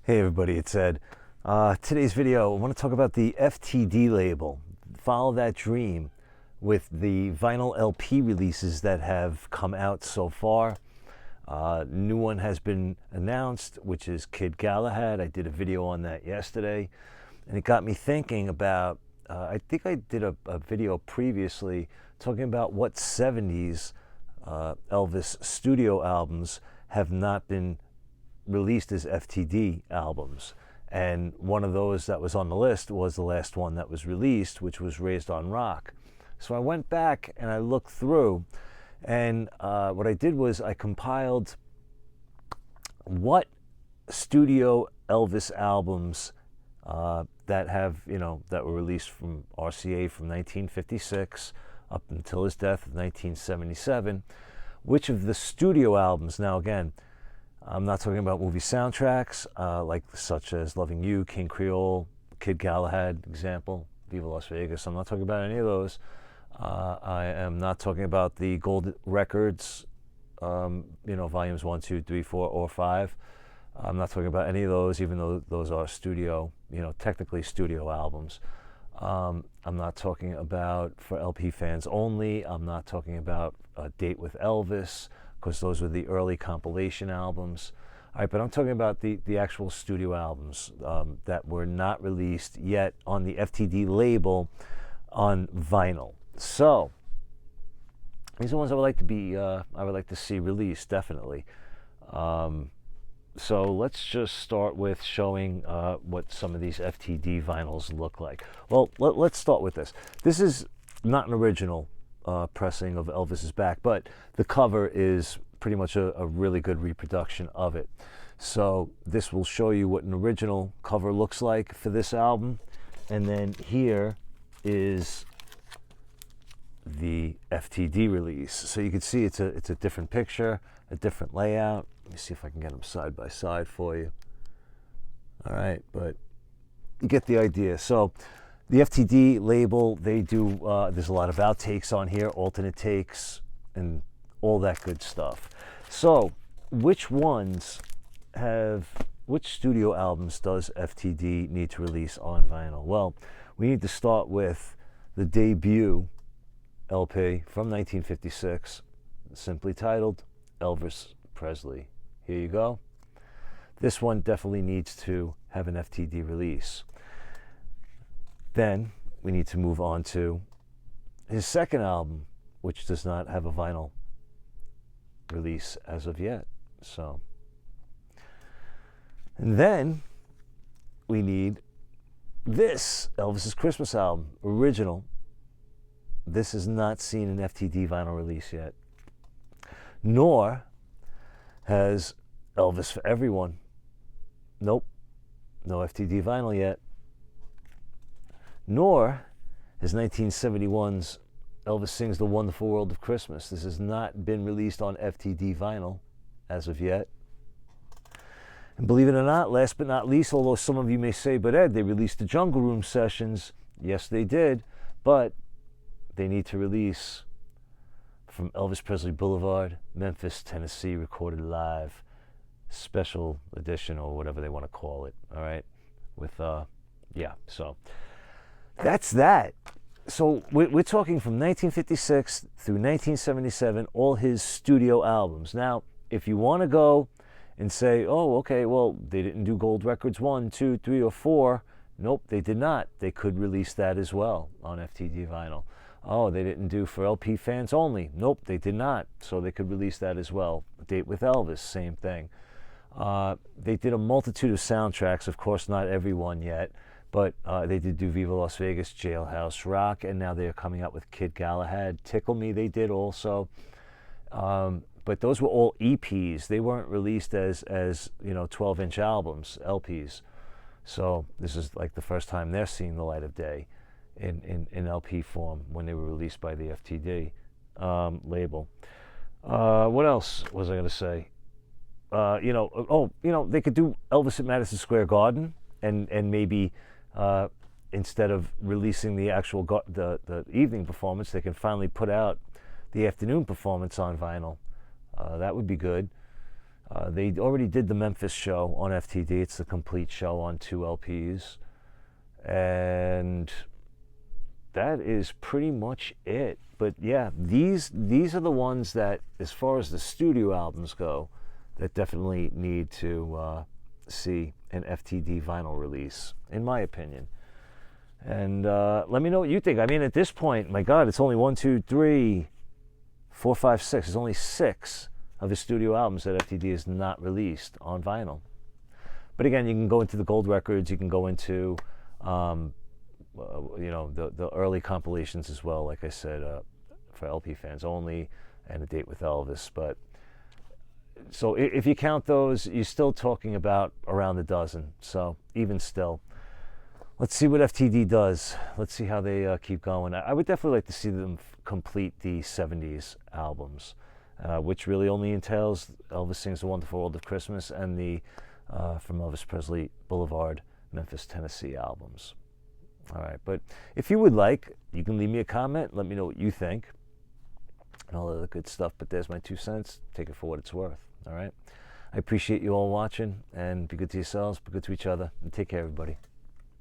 Hey everybody, it's Ed. Today's video, I want to talk about the FTD label, Follow That Dream, with the vinyl LP releases that have come out so far. New one has been announced, which is Kid Galahad. I did a video on that yesterday, and it got me thinking about, I think I did a video previously talking about what 70s Elvis studio albums have not been released as FTD albums, and one of those that was on the list was the last one that was released, which was Raised on Rock. So I went back and I looked through, and what I did was I compiled what studio Elvis albums that have, that were released from RCA from 1956 up until his death of 1977, which of the studio albums. Now again, I'm not talking about movie soundtracks, such as Loving You, King Creole, Kid Galahad, example, Viva Las Vegas. I'm not talking about any of those. I am not talking about the gold records, volumes 1, 2, 3, 4, or 5. I'm not talking about any of those, even though those are studio, technically studio albums. I'm not talking about for LP fans only. I'm not talking about A Date with Elvis, because those were the early compilation albums. All right, but I'm talking about the actual studio albums that were not released yet on the FTD label on vinyl. So these are the ones I would like to see released, definitely. So let's just start with showing what some of these FTD vinyls look like. Well, let's start with this. This is not an original pressing of Elvis Is Back, but the cover is pretty much a really good reproduction of it. So this will show you what an original cover looks like for this album, and then here is the FTD release. So you can see it's a different picture, a different layout. Let me see if I can get them side by side for you. All right, but you get the idea. So the FTD label, they do, there's a lot of outtakes on here, alternate takes, and all that good stuff. So which studio albums does FTD need to release on vinyl? Well, we need to start with the debut LP from 1956, simply titled Elvis Presley. Here you go. This one definitely needs to have an FTD release. Then we need to move on to his second album, which does not have a vinyl release as of yet. So, and then we need this Elvis's Christmas album, original. This has not seen an FTD vinyl release yet, nor has Elvis for Everyone. Nope, no FTD vinyl yet. Nor is 1971's Elvis Sings the Wonderful World of Christmas. This has not been released on FTD vinyl as of yet. And believe it or not, last but not least, although some of you may say, but Ed, they released the Jungle Room sessions. Yes, they did, but they need to release From Elvis Presley Boulevard, Memphis, Tennessee, recorded live, special edition, or whatever they want to call it, all right? With, so that's that. So we're talking from 1956 through 1977, all his studio albums. Now, if you want to go and say, oh, okay, well, they didn't do gold records 1, 2, 3, or 4. Nope, they did not. They could release that as well on FTD vinyl. Oh, they didn't do for LP fans only. Nope, they did not. So they could release that as well. Date with Elvis, same thing. They did a multitude of soundtracks, of course, not every one yet. But they did do Viva Las Vegas, Jailhouse Rock, and now they're coming out with Kid Galahad. Tickle Me they did also. But those were all EPs. They weren't released as 12-inch albums, LPs. So this is like the first time they're seeing the light of day in LP form when they were released by the FTD label. What else was I going to say? They could do Elvis at Madison Square Garden, and maybe instead of releasing the actual the evening performance, they can finally put out the afternoon performance on vinyl. That would be good. They already did the Memphis show on FTD. It's the complete show on 2 LPs. And that is pretty much it. But yeah, these are the ones that, as far as the studio albums go, that definitely need to see an FTD vinyl release, in my opinion. And let me know what you think. I mean, at this point, my God, it's only 1, 2, 3, 4, 5, 6. There's only 6 of his studio albums that FTD has not released on vinyl. But again, you can go into the gold records. You can go into, the early compilations as well. Like I said, for LP fans only, and A Date with Elvis. But so if you count those, you're still talking about around a dozen. So even still, let's see what FTD does. Let's see how they keep going. I would definitely like to see them complete the 70s albums, which really only entails Elvis Sings the Wonderful World of Christmas and the from Elvis Presley Boulevard, Memphis, Tennessee albums. All right, but if you would like, you can leave me a comment. Let me know what you think and all the good stuff. But there's my 2 cents. Take it for what it's worth. All right. I appreciate you all watching, and be good to yourselves, be good to each other, and take care, everybody.